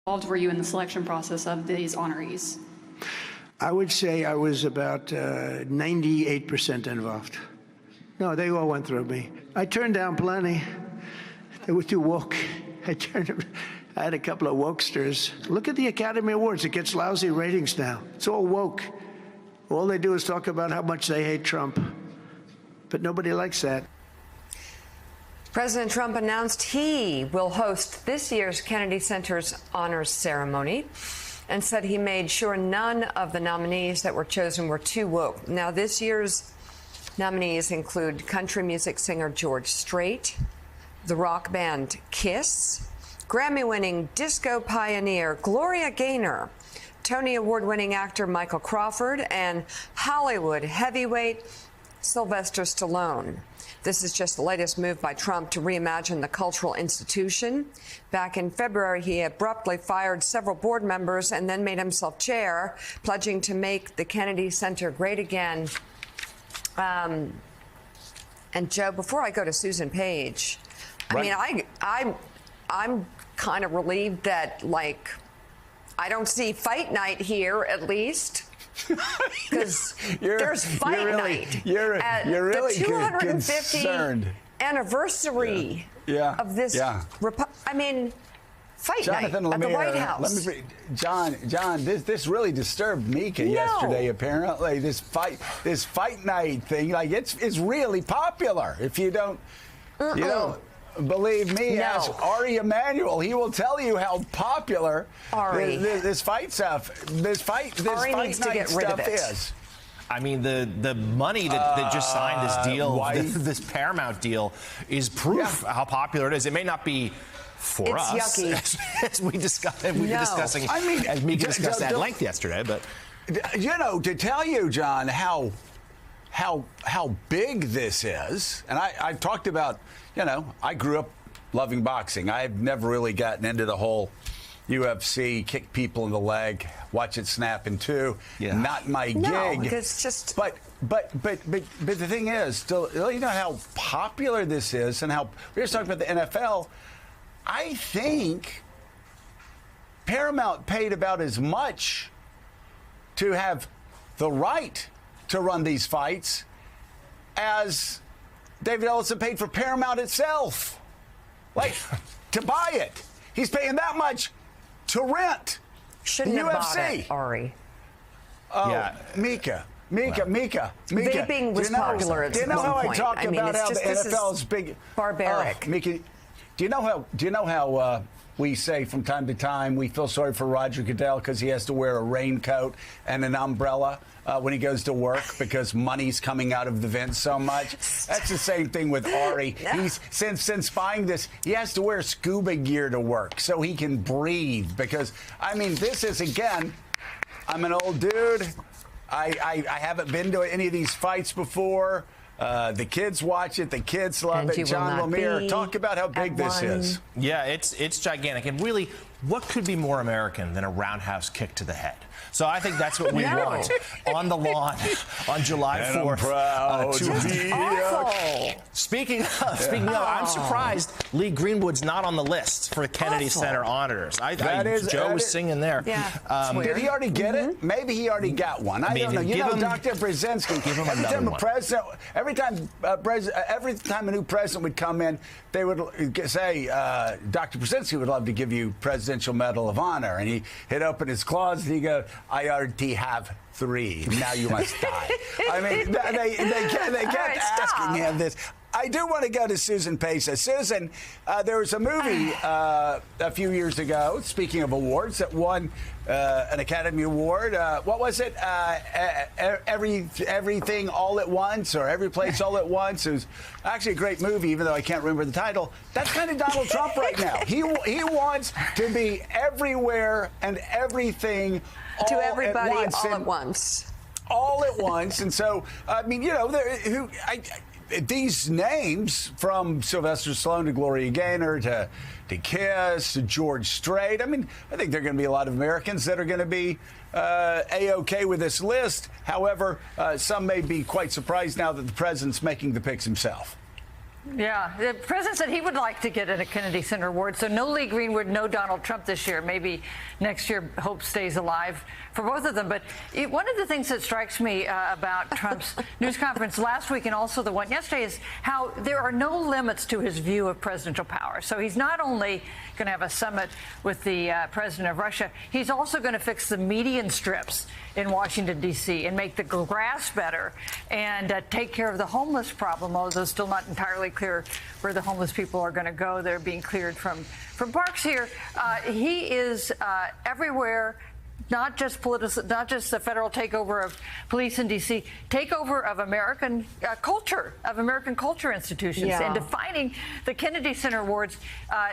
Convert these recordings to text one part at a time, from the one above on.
involved were you in the selection process of these honorees? I would say I was about 98% involved. No, they all went through me. I turned down plenty. They were too woke. I had a couple of wokesters. Look at the Academy Awards. It gets lousy ratings now. It's all woke. All they do is talk about how much they hate Trump. But nobody likes that. President Trump announced he will host this year's Kennedy Center's honors ceremony and said he made sure none of the nominees that were chosen were too woke. Now, this year's nominees include country music singer George Strait, the rock band Kiss, Grammy-winning disco pioneer Gloria Gaynor, Tony Award-winning actor Michael Crawford, and Hollywood heavyweight Sylvester Stallone. This is just the latest move by Trump to reimagine the cultural institution. Back in February, he abruptly fired several board members and then made himself chair, pledging to make the Kennedy Center great again. And Joe, before I go to Susan Page, Right. I mean, I'm kind of relieved that, like, I don't see fight night here, at least. Because there's fight night at really the 250 concerned. Anniversary of this. I mean, fight Jonathan night Lemire, at the White House. John, this really disturbed Mika yesterday. Apparently, this fight night thing, like it's really popular. If you don't, believe me, ask Ari Emanuel. He will tell you how popular this fight stuff, this fight night stuff is. I mean, the money that just signed this deal, this Paramount deal, is proof how popular it is. It may not be for us, yucky. as we discussed, as Mika discussed at length yesterday. But to tell you, John, how big this is, and I've talked about, I grew up loving boxing. I've never really gotten into the whole UFC, kick people in the leg, watch it snap in two. Not my gig. It's just. But the thing is, still, how popular this is, and how we were just talking about the NFL. I think Paramount paid about as much to have the right to run these fights as David Ellison paid for Paramount itself. Like, to buy it. He's paying that much to rent Shouldn't the have UFC. bought it, Ari. Mika. Vaping was popular at one point. Do you know how I talk about how the NFL is big? Barbaric. Mika, do you know how we say from time to time we feel sorry for Roger Goodell because he has to wear a raincoat and an umbrella when he goes to work because money's coming out of the vents so much? That's the same thing with Ari. He's since buying this, he has to wear scuba gear to work so he can breathe. Because this is, again, I'm an old dude. I haven't been to any of these fights before. The kids watch it. The kids love it. John Lemire, talk about how big this is. Yeah, it's gigantic. And really, what could be more American than a roundhouse kick to the head? So I think that's what we want on the lawn on July 4th. Speaking of, I'm surprised Lee Greenwood's not on the list for Kennedy Center honors. Joe was singing there. Yeah, did he already get it? Maybe he already got one. I don't know. Dr. Brzezinski. Every time a new president would come in, they would say, Dr. Brzezinski would love to give you Presidential Medal of Honor. And he'd open his closet and he'd go, I already have 3. Now you must die. They kept asking him this. I do want to go to Susan Page. Susan, there was a movie a few years ago, speaking of awards, that won an Academy Award. What was it? Everything All at Once, or Every Place All at Once. It was actually a great movie, even though I can't remember the title. That's kind of Donald Trump right now. He wants to be everywhere and everything to everybody all at once. All at once. And so, these names, from Sylvester Stallone to Gloria Gaynor to Kiss to George Strait, I think there are going to be a lot of Americans that are going to be A-OK with this list. However, some may be quite surprised now that the president's making the picks himself. Yeah, the president said he would like to get a Kennedy Center Award. So no Lee Greenwood, no Donald Trump this year. Maybe next year hope stays alive for both of them. But one of the things that strikes me about Trump's news conference last week and also the one yesterday is how there are no limits to his view of presidential power. So he's not only going to have a summit with the president of Russia, he's also going to fix the median strips in Washington, D.C. and make the grass better and take care of the homeless problem, although still not entirely clear where the homeless people are going to go. They're being cleared from parks here. He is everywhere. Not just not just the federal takeover of police in D.C., takeover of American culture, of American culture institutions, and defining the Kennedy Center Awards.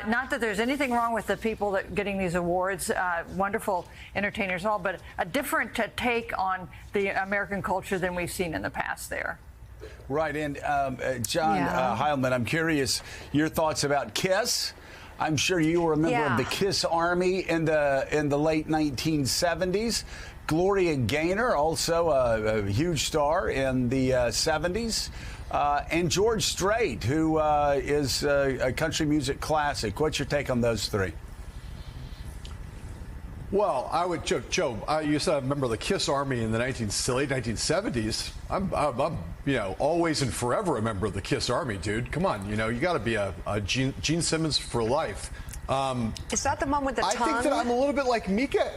Not that there's anything wrong with the people that getting these awards, wonderful entertainers and all, but a different take on the American culture than we've seen in the past there. Right, and John Heilemann, I'm curious your thoughts about KISS. I'm sure you were a member of the KISS Army in the late 1970s. Gloria Gaynor, also a huge star in the 70s. And George Strait, who is a country music classic. What's your take on those three? Well, I would, Joe, you said a member of the KISS Army in the late 1970s. I'm always and forever a member of the KISS Army, dude. Come on, you got to be a Gene Simmons for life. Is that the one with the tongue? I think that I'm a little bit like Mika.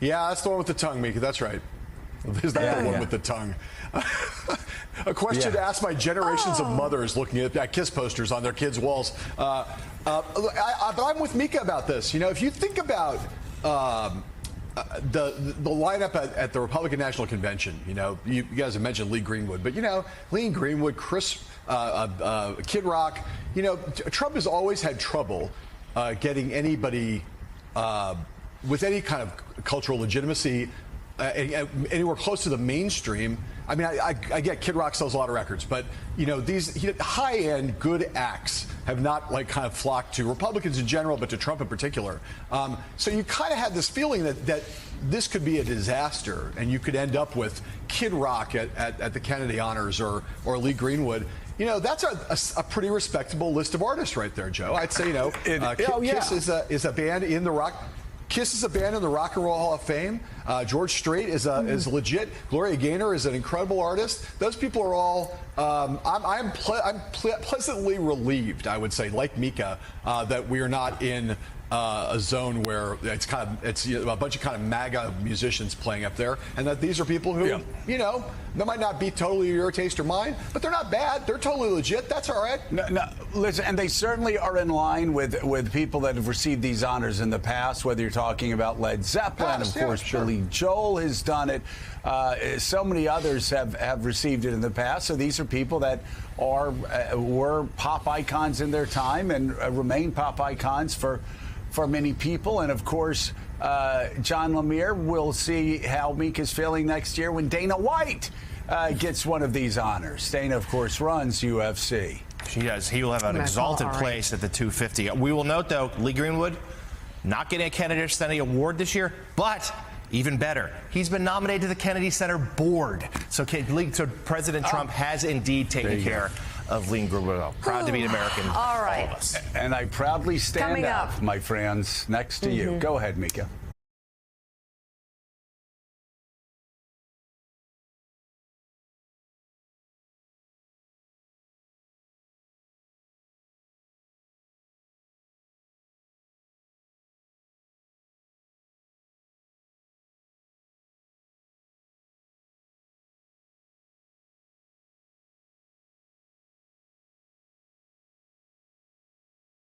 Yeah, that's the one with the tongue, Mika. That's right. Is that the one with the tongue? A question to ask my generations of mothers looking at KISS posters on their kids' walls. But I'm with Mika about this. If you think about the lineup at the Republican National Convention, you guys have mentioned Lee Greenwood, but Lee Greenwood, Kid Rock, Trump has always had trouble getting anybody with any kind of cultural legitimacy anywhere close to the mainstream. I mean, I get Kid Rock sells a lot of records, but these high-end good acts have not kind of flocked to Republicans in general, but to Trump in particular. So you kind of had this feeling that this could be a disaster, and you could end up with Kid Rock at the Kennedy Honors or Lee Greenwood. That's a pretty respectable list of artists right there, Joe. I'd say KISS is a band in the rock. KISS is a band in the Rock and Roll Hall of Fame. George Strait is legit. Gloria Gaynor is an incredible artist. Those people are all. I'm pleasantly relieved, I would say, like Mika, that we are not in a zone where it's a bunch of kind of MAGA musicians playing up there, and that these are people who they might not be totally your taste or mine, but they're not bad. They're totally legit. That's all right. No, listen, and they certainly are in line with people that have received these honors in the past. Whether you're talking about Led Zeppelin, of course, Billy Joel has done it. So many others have received it in the past. So these are people that were pop icons in their time and remain pop icons for many people. And of course, John Lemire, we'll see how Meek is feeling next year when Dana White gets one of these honors. Dana, of course, runs UFC. She does. He will have an exalted place at the 250. We will note, though, Lee Greenwood not getting a Kennedy Center Award this year, but even better, he's been nominated to the Kennedy Center board. So President Trump has indeed taken care of Lee Greenwood. Proud to be an American. All right. All of us. And I proudly stand up, my friends, next to you. Go ahead, Mika.